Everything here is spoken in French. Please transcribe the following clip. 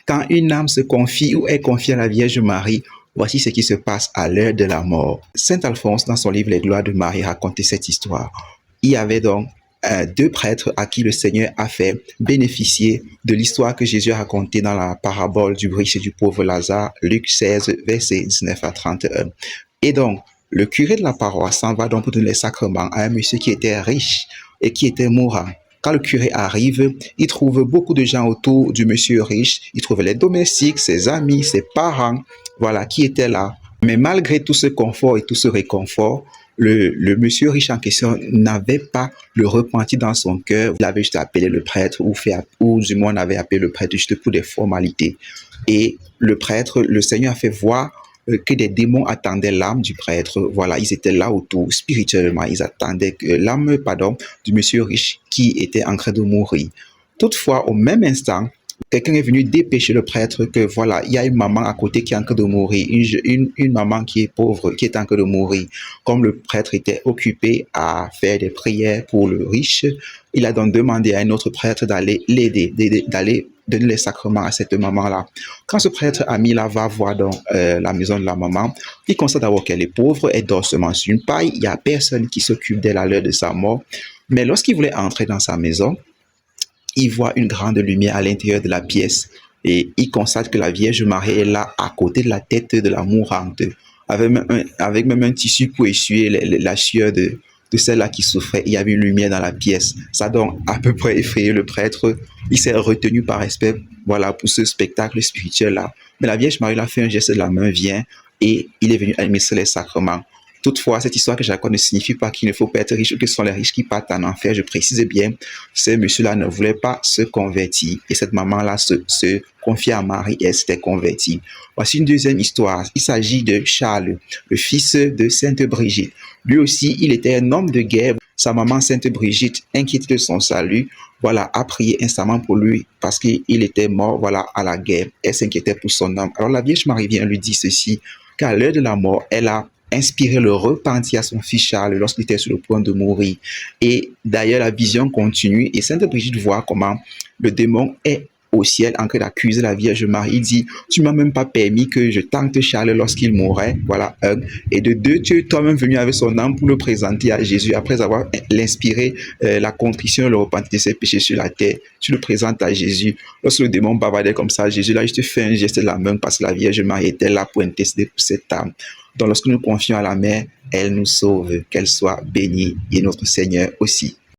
Quand une âme se confie ou est confiée à la Vierge Marie, voici ce qui se passe à l'heure de la mort. Saint Alphonse, dans son livre Les Gloires de Marie, racontait cette histoire. Il y avait donc deux prêtres à qui le Seigneur a fait bénéficier de l'histoire que Jésus a racontée dans la parabole du riche et du pauvre Lazare, Luc 16, versets 19 à 31. Et donc, le curé de la paroisse s'en va donc pour donner les sacrements à un monsieur qui était riche et qui était mourant. Quand le curé arrive, il trouve beaucoup de gens autour du monsieur riche. Il trouve les domestiques, ses amis, ses parents, voilà, qui étaient là. Mais malgré tout ce confort et tout ce réconfort, le monsieur riche en question n'avait pas le repenti dans son cœur. Il avait juste appelé le prêtre ou du moins on avait appelé le prêtre juste pour des formalités. Et le prêtre, le Seigneur a fait voir que des démons attendaient l'âme du prêtre. Voilà, ils étaient là autour spirituellement. Ils attendaient que l'âme, du monsieur riche qui était en train de mourir. Toutefois, au même instant, quelqu'un est venu dépêcher le prêtre que voilà, il y a une maman à côté qui est en train de mourir, une maman qui est pauvre, qui est en train de mourir. Comme le prêtre était occupé à faire des prières pour le riche, il a donc demandé à un autre prêtre d'aller l'aider, d'aller donner les sacrements à cette maman-là. Quand ce prêtre ami-là va voir dans la maison de la maman, il constate d'abord qu'elle est pauvre, elle dort seulement sur une paille, il n'y a personne qui s'occupe d'elle à l'heure de sa mort. Mais lorsqu'il voulait entrer dans sa maison, il voit une grande lumière à l'intérieur de la pièce et il constate que la Vierge Marie est là à côté de la tête de la mourante, avec même un tissu pour essuyer la sueur de celle-là qui souffrait. Il y avait une lumière dans la pièce. Ça a donc à peu près effrayé le prêtre. Il s'est retenu par respect, voilà, pour ce spectacle spirituel-là. Mais la Vierge Marie a fait un geste de la main, vient, et il est venu administrer les sacrements. Toutefois, cette histoire que je raconte ne signifie pas qu'il ne faut pas être riche ou que ce sont les riches qui partent en enfer. Je précise bien, ce monsieur-là ne voulait pas se convertir. Et cette maman-là se confiait à Marie et elle s'était convertie. Voici une deuxième histoire. Il s'agit de Charles, le fils de Sainte Brigitte. Lui aussi, il était un homme de guerre. Sa maman, Sainte Brigitte, inquiète de son salut, voilà, a prié instamment pour lui parce qu'il était mort, voilà, à la guerre. Elle s'inquiétait pour son âme. Alors la Vierge Marie vient lui dire ceci, qu'à l'heure de la mort, elle a inspiré le repentir à son fils Charles lorsqu'il était sur le point de mourir. Et d'ailleurs, la vision continue et Sainte Brigitte voit comment le démon est au ciel en train d'accuser la Vierge Marie. Il dit, tu m'as même pas permis que je tente Charles lorsqu'il mourrait. Voilà, un. Et de deux, tu es toi-même venu avec son âme pour le présenter à Jésus après avoir l'inspiré la contrition, le repentir de ses péchés sur la terre. Tu le présentes à Jésus. Lorsque le démon bavardait comme ça, Jésus là, je te fais un geste de la main parce que la Vierge Marie était là pour intercéder pour cette âme. Donc lorsque nous confions à la mère, elle nous sauve, qu'elle soit bénie et notre Seigneur aussi.